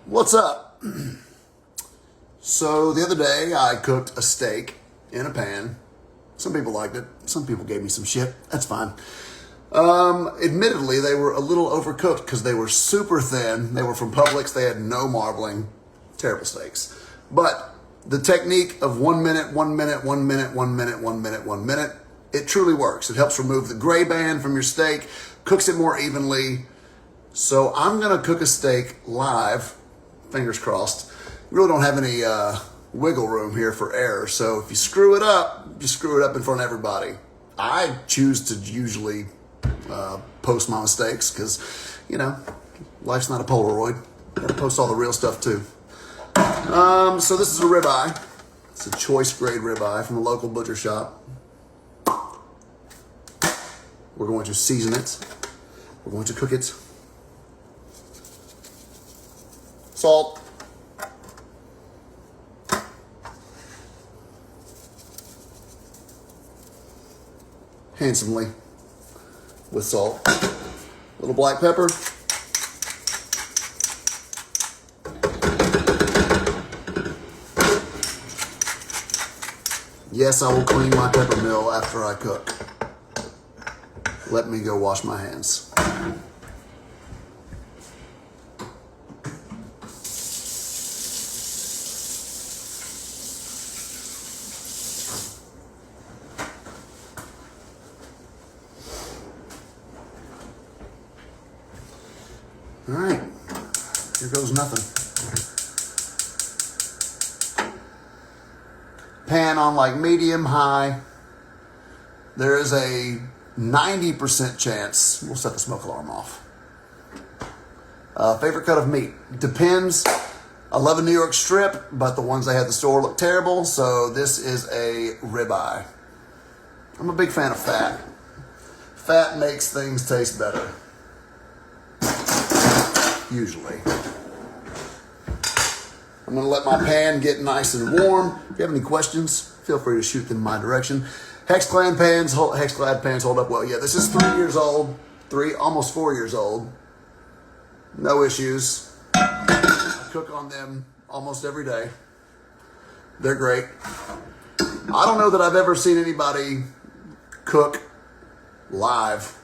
What's up? So the other day I cooked a steak in a pan. Some people liked it. Some people gave me some shit. That's fine. Admittedly, they were a little overcooked because they were super thin. They were from Publix. They had no marbling. Terrible steaks. But the technique of 1 minute, 1 minute, 1 minute, 1 minute, 1 minute, 1 minute, it truly works. It helps remove the gray band from your steak, cooks it more evenly. So I'm going to cook a steak live, fingers crossed. We really don't have any wiggle room here for error. So if you screw it up, you screw it up in front of everybody. I choose to usually post my mistakes because, you know, life's not a Polaroid. Gotta post all the real stuff too. So this is a ribeye. It's a choice grade ribeye from a local butcher shop. We're going to season it. We're going to cook it. Salt. Handsomely with salt. A little black pepper. Yes, I will clean my pepper mill after I cook. Let me go wash my hands. All right, here goes nothing. Pan on like medium high. There is a 90% chance, we'll set the smoke alarm off. Favorite cut of meat? Depends. I love a New York strip, but the ones they had at the store look terrible, so this is a ribeye. I'm a big fan of fat. Fat makes things taste better. Usually. I'm going to let my pan get nice and warm. If you have any questions, feel free to shoot them in my direction. Hexclad pans hold up well. Yeah, this is 3 years old. Almost 4 years old. No issues. I cook on them almost every day. They're great. I don't know that I've ever seen anybody cook live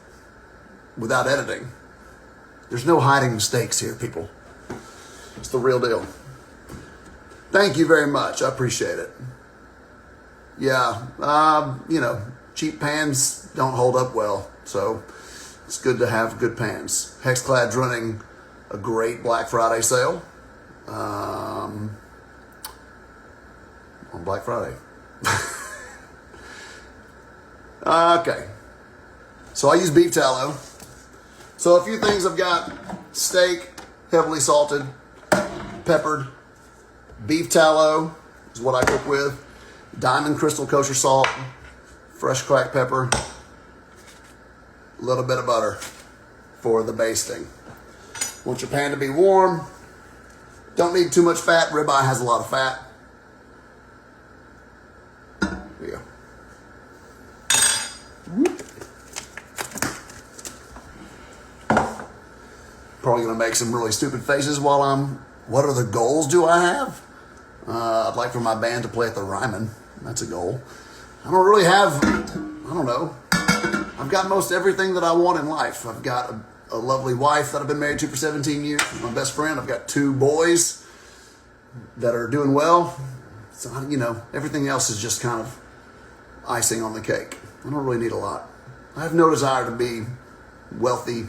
without editing. There's no hiding mistakes here, people. It's the real deal. Thank you very much. I appreciate it. Yeah, you know, cheap pans don't hold up well, so it's good to have good pans. Hexclad's running a great Black Friday sale on Black Friday. Okay, so I use beef tallow. So a few things I've got: steak, heavily salted, peppered. Beef tallow is what I cook with. Diamond Crystal kosher salt, fresh cracked pepper, a little bit of butter for the basting. Want your pan to be warm. Don't need too much fat. Ribeye has a lot of fat. There you go. Whoop. Probably gonna make some really stupid faces while what other goals do I have? I'd like for my band to play at the Ryman. That's a goal. I don't really have, I don't know. I've got most everything that I want in life. I've got a lovely wife that I've been married to for 17 years. My best friend. I've got 2 boys that are doing well. So, you know, everything else is just kind of icing on the cake. I don't really need a lot. I have no desire to be wealthy,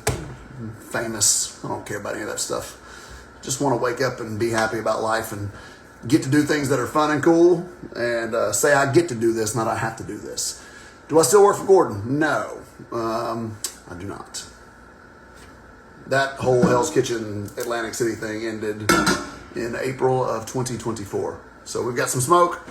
famous. I don't care about any of that stuff. Just want to wake up and be happy about life and get to do things that are fun and cool and say I get to do this, not I have to do this. Do I still work for Gordon? No, I do not. That whole Hell's Kitchen Atlantic City thing ended in April of 2024. So we've got some smoke.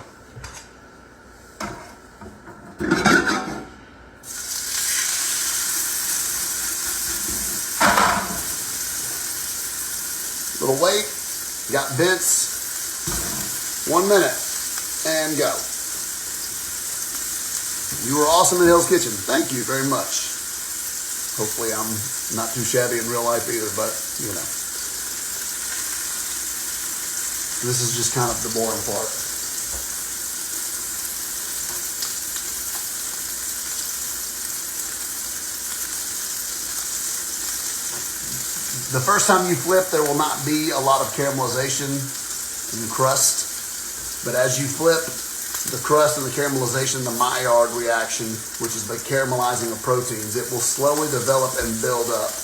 Little weight, got Vince. 1 minute and go. You were awesome in Hell's Kitchen. Thank you very much. Hopefully I'm not too shabby in real life either, but you know. This is just kind of the boring part. The first time you flip, there will not be a lot of caramelization and crust. But as you flip, the crust and the caramelization, the Maillard reaction, which is the caramelizing of proteins, it will slowly develop and build up.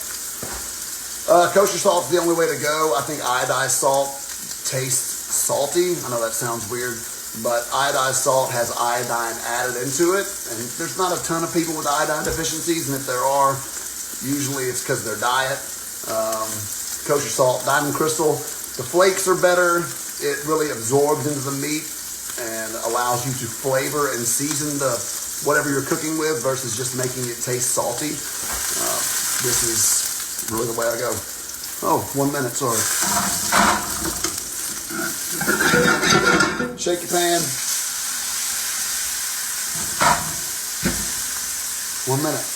Kosher salt's the only way to go. I think iodized salt tastes salty. I know that sounds weird, but iodized salt has iodine added into it. And there's not a ton of people with iodine deficiencies, and if there are, usually it's because of their diet. Kosher salt, Diamond Crystal, the flakes are better. It really absorbs into the meat and allows you to flavor and season the whatever you're cooking with versus just making it taste salty. This is really the way I go. Oh, 1 minute, sorry. Shake your pan. 1 minute.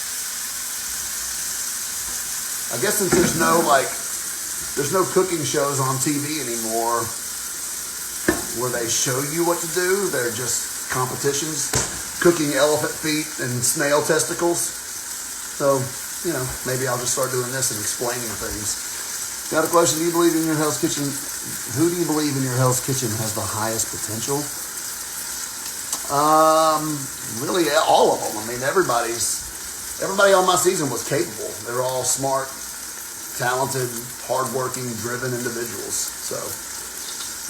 I guess since there's no cooking shows on TV anymore where they show you what to do, they're just competitions, cooking elephant feet and snail testicles. So, you know, maybe I'll just start doing this and explaining things. Got a question, do you believe in your Hell's Kitchen? Who do you believe in your Hell's Kitchen has the highest potential? Really all of them. I mean, everybody on my season was capable. They're all smart, talented, hardworking, driven individuals. So,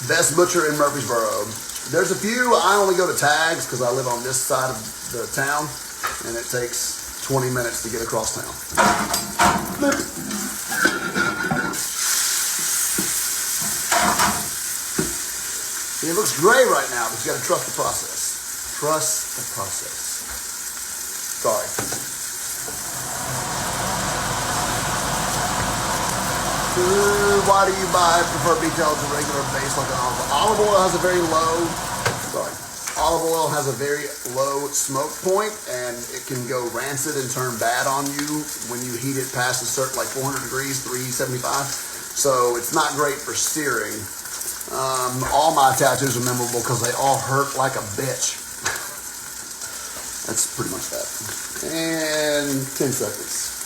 best butcher in Murfreesboro. There's a few. I only go to Tags because I live on this side of the town, and it takes 20 minutes to get across town. It looks gray right now, but you got to trust the process. Trust the process. Sorry. Why do you prefer betel to regular base like an olive oil? Olive oil has a very low smoke point, and it can go rancid and turn bad on you when you heat it past a certain, like 400 degrees, 375. So it's not great for searing. All my tattoos are memorable because they all hurt like a bitch. That's pretty much that. And 10 seconds.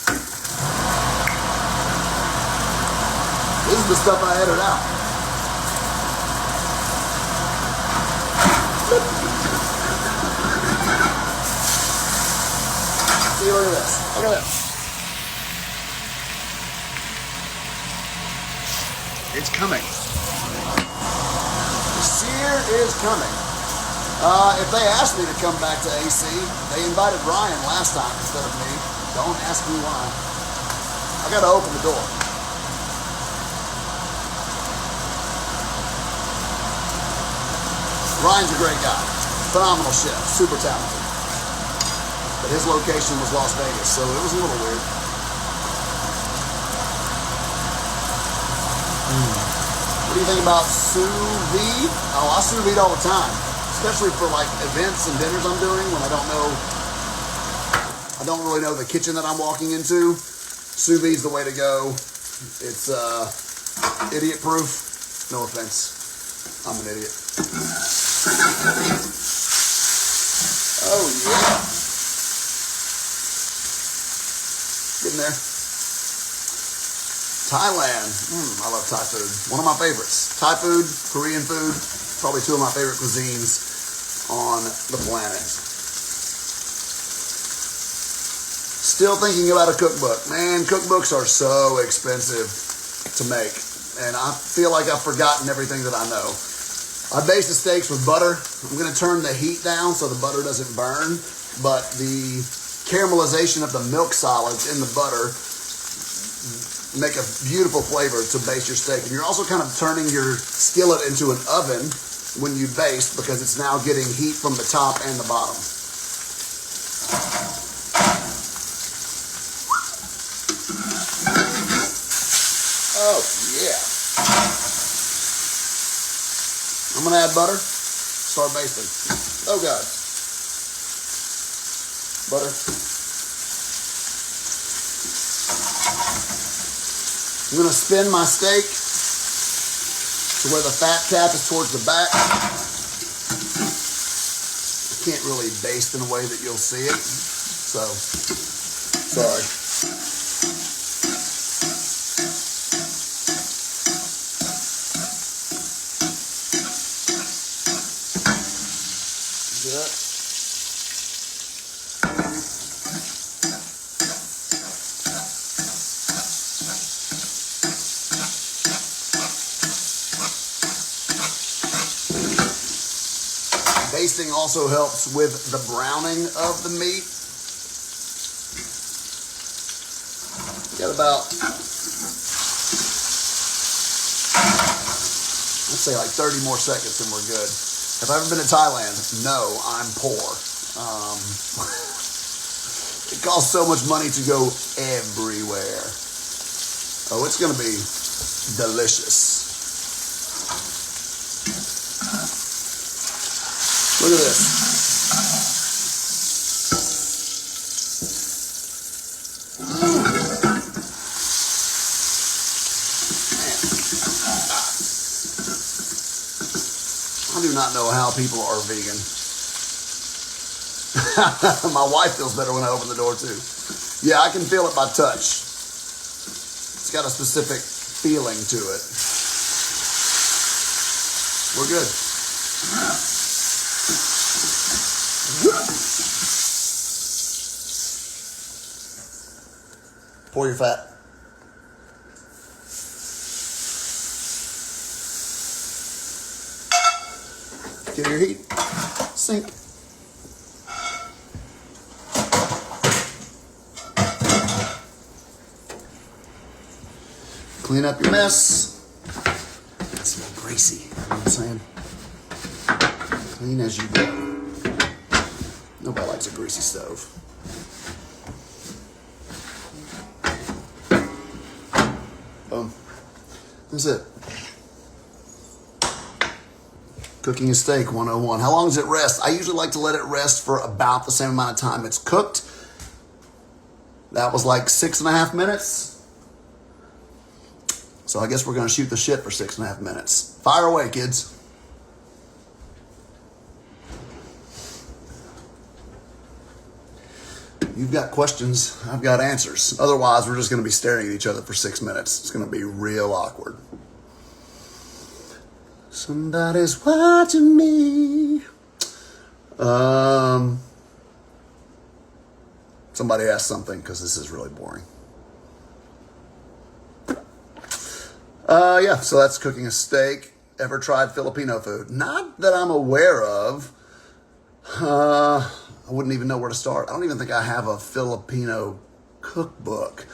This is the stuff I edited out. See, look at this. Look at this. It's coming. The sear is coming. If they asked me to come back to AC, they invited Ryan last time instead of me. Don't ask me why. I gotta open the door. Ryan's a great guy. Phenomenal chef. Super talented. But his location was Las Vegas, so it was a little weird. What do you think about sous vide? Oh, I sous vide all the time. Especially for like events and dinners I'm doing when I don't really know the kitchen that I'm walking into. Sous vide's the way to go. It's idiot proof. No offense. I'm an idiot. Oh yeah. Getting there. Thailand. I love Thai food. One of my favorites. Thai food, Korean food, probably two of my favorite cuisines on the planet. Still thinking about a cookbook. Man, cookbooks are so expensive to make. And I feel like I've forgotten everything that I know. I baste the steaks with butter. I'm going to turn the heat down so the butter doesn't burn. But the caramelization of the milk solids in the butter make a beautiful flavor to baste your steak. And you're also kind of turning your skillet into an oven when you baste because it's now getting heat from the top and the bottom. Oh, yeah. I'm going to add butter. Start basting. Oh, God. Butter. I'm going to spin my steak So where the fat cap is towards the back, I can't really baste in a way that you'll see it. So, sorry. Basting also helps with the browning of the meat. Got about, let's say like 30 more seconds and we're good. Have I ever been to Thailand? No, I'm poor. It costs so much money to go everywhere. Oh, it's gonna be delicious. Look at this. I do not know how people are vegan. My wife feels better when I open the door too. Yeah, I can feel it by touch. It's got a specific feeling to it. We're good. Pour your fat. Get your heat. Sink. Clean up your mess. It's a little greasy, you know what I'm saying? Clean as you go. Nobody likes a greasy stove. Boom. That's it. Cooking a steak 101. How long does it rest? I usually like to let it rest for about the same amount of time it's cooked. That was like 6.5 minutes. So I guess we're going to shoot the shit for 6.5 minutes. Fire away, kids. You've got questions, I've got answers. Otherwise, we're just going to be staring at each other for 6 minutes. It's going to be real awkward. Somebody's watching me. Somebody asked something because this is really boring. Yeah, so that's cooking a steak. Ever tried Filipino food? Not that I'm aware of. I wouldn't even know where to start. I don't even think I have a Filipino cookbook.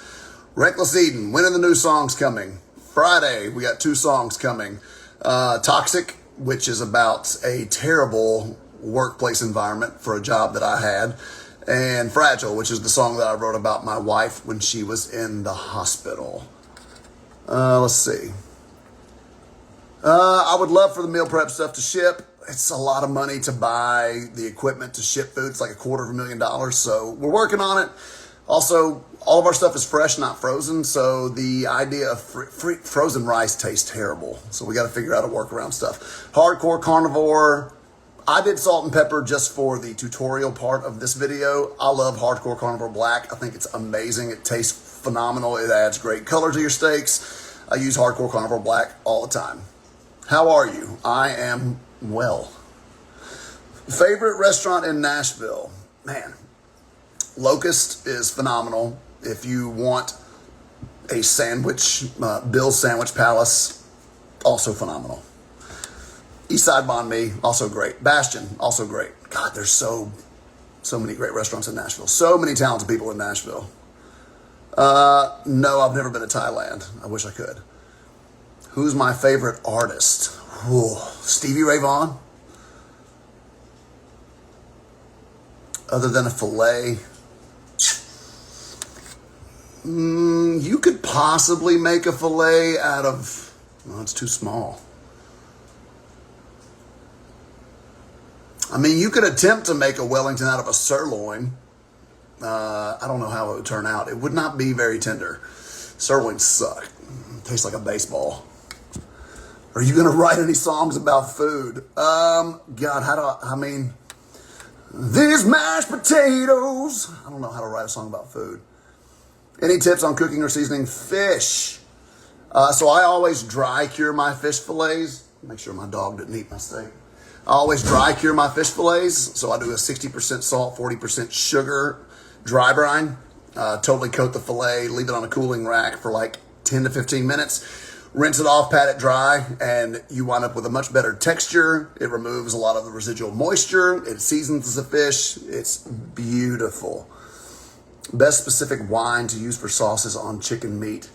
Reckless Eden. When are the new songs coming? Friday, we got 2 songs coming. Toxic, which is about a terrible workplace environment for a job that I had. And Fragile, which is the song that I wrote about my wife when she was in the hospital. Let's see. I would love for the meal prep stuff to ship. It's a lot of money to buy the equipment to ship food. It's like $250,000. So we're working on it. Also, all of our stuff is fresh, not frozen. So the idea of frozen rice tastes terrible. So we got to figure out a workaround stuff. Hardcore carnivore. I did salt and pepper just for the tutorial part of this video. I love Hardcore Carnivore Black. I think it's amazing. It tastes phenomenal. It adds great color to your steaks. I use Hardcore Carnivore Black all the time. How are you? I am well. Favorite restaurant in Nashville? Man, Locust is phenomenal. If you want a sandwich, Bill's Sandwich Palace, also phenomenal. Eastside Banh Mi, also great. Bastion, also great. God, there's so many great restaurants in Nashville. So many talented people in Nashville. No, I've never been to Thailand. I wish I could. Who's my favorite artist? Ooh, Stevie Ray Vaughan. Other than a filet, you could possibly make a filet out of, well, it's too small. I mean, you could attempt to make a Wellington out of a sirloin. I don't know how it would turn out. It would not be very tender. Sirloins suck. It tastes like a baseball. Are you going to write any songs about food? God, these mashed potatoes. I don't know how to write a song about food. Any tips on cooking or seasoning fish? So I always dry cure my fish fillets. Make sure my dog didn't eat my steak. I always dry cure my fish fillets. So I do a 60% salt, 40% sugar dry brine. Totally coat the fillet, leave it on a cooling rack for like 10 to 15 minutes. Rinse it off, pat it dry, and you wind up with a much better texture. It removes a lot of the residual moisture. It seasons the fish. It's beautiful. Best specific wine to use for sauces on chicken meat.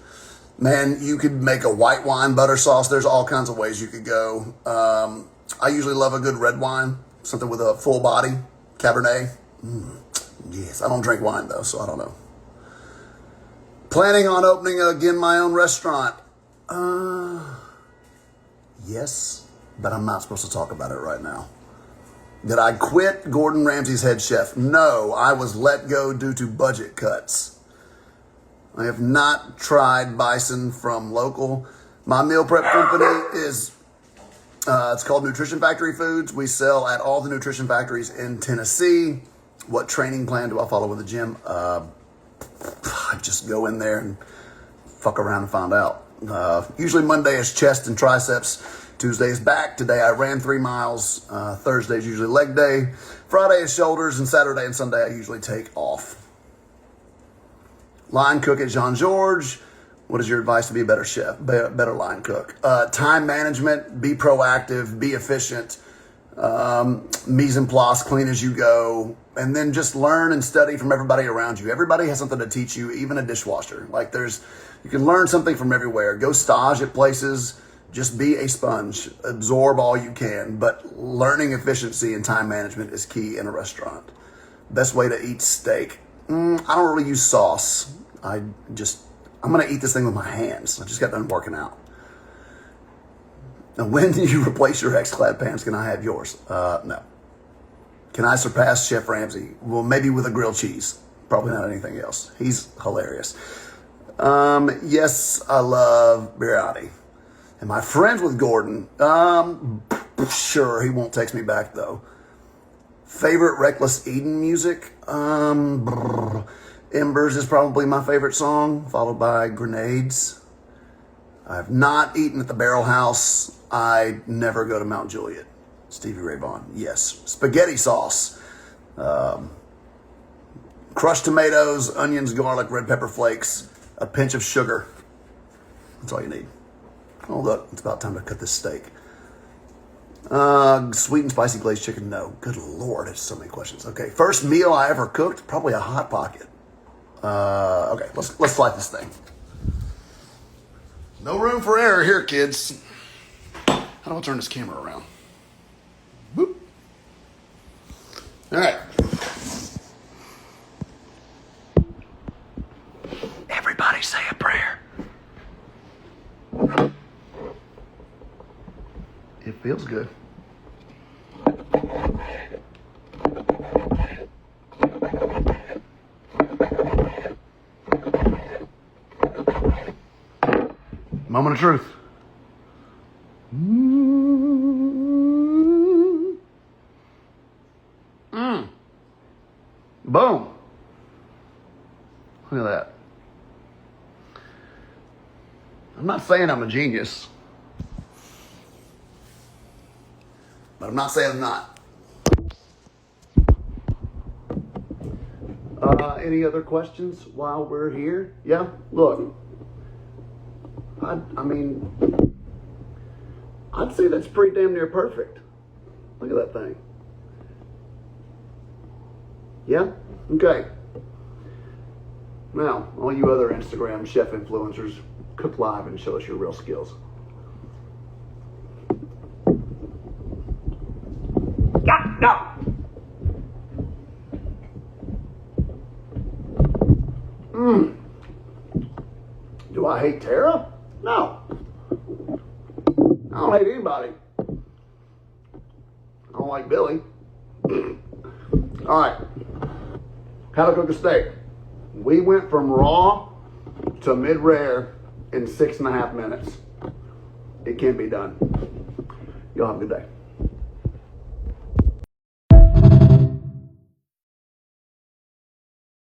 Man, you could make a white wine butter sauce. There's all kinds of ways you could go. I usually love a good red wine, something with a full body, Cabernet. Yes, I don't drink wine though, so I don't know. Planning on opening again my own restaurant. Yes, but I'm not supposed to talk about it right now. Did I quit Gordon Ramsay's head chef? No, I was let go due to budget cuts. I have not tried bison from local. My meal prep company is, it's called Nutrition Factory Foods. We sell at all the nutrition factories in Tennessee. What training plan do I follow with the gym? I just go in there and fuck around and find out. Usually Monday is chest and triceps. Tuesday is back. Today I ran 3 miles. Thursday is usually leg day. Friday is shoulders, and Saturday and Sunday I usually take off. Line cook at Jean-Georges. What is your advice to be a better chef, better line cook? Time management, be proactive, be efficient, mise en place, clean as you go, and then just learn and study from everybody around you. Everybody has something to teach you, even a dishwasher. Like you can learn something from everywhere. Go stage at places. Just be a sponge. Absorb all you can. But learning efficiency and time management is key in a restaurant. Best way to eat steak. I don't really use sauce. I'm going to eat this thing with my hands. I just got done working out. Now, when do you replace your X-Clad pants? Can I have yours? No. Can I surpass Chef Ramsay? Well, maybe with a grilled cheese. Probably not anything else. He's hilarious. Yes, I love biryani. Am I friends with Gordon? Sure, he won't text me back though. Favorite Reckless Eden music? Embers is probably my favorite song, followed by Grenades. I've not eaten at the Barrel House. I never go to Mount Juliet. Stevie Ray Vaughan, yes. Spaghetti sauce. Crushed tomatoes, onions, garlic, red pepper flakes, a pinch of sugar. That's all you need. Oh, look, it's about time to cut this steak. Sweet and spicy glazed chicken, no. Good Lord, it's so many questions. Okay, first meal I ever cooked, probably a Hot Pocket. Okay, let's flight this thing. No room for error here, kids. How do I turn this camera around? Boop. All right. Everybody say a prayer. It feels good. Moment of truth. Boom. Look at that. I'm not saying I'm a genius, but I'm not saying I'm not. Any other questions while we're here? Yeah, look. I mean, I'd say that's pretty damn near perfect. Look at that thing. Yeah? Okay. Now, all you other Instagram chef influencers, cook live and show us your real skills. Yeah, no. Do I hate Tara? No. I don't hate anybody. I don't like Billy. All right. How to cook a steak. We went from raw to mid-rare in 6.5 minutes. it can be done. Y'all have a good day.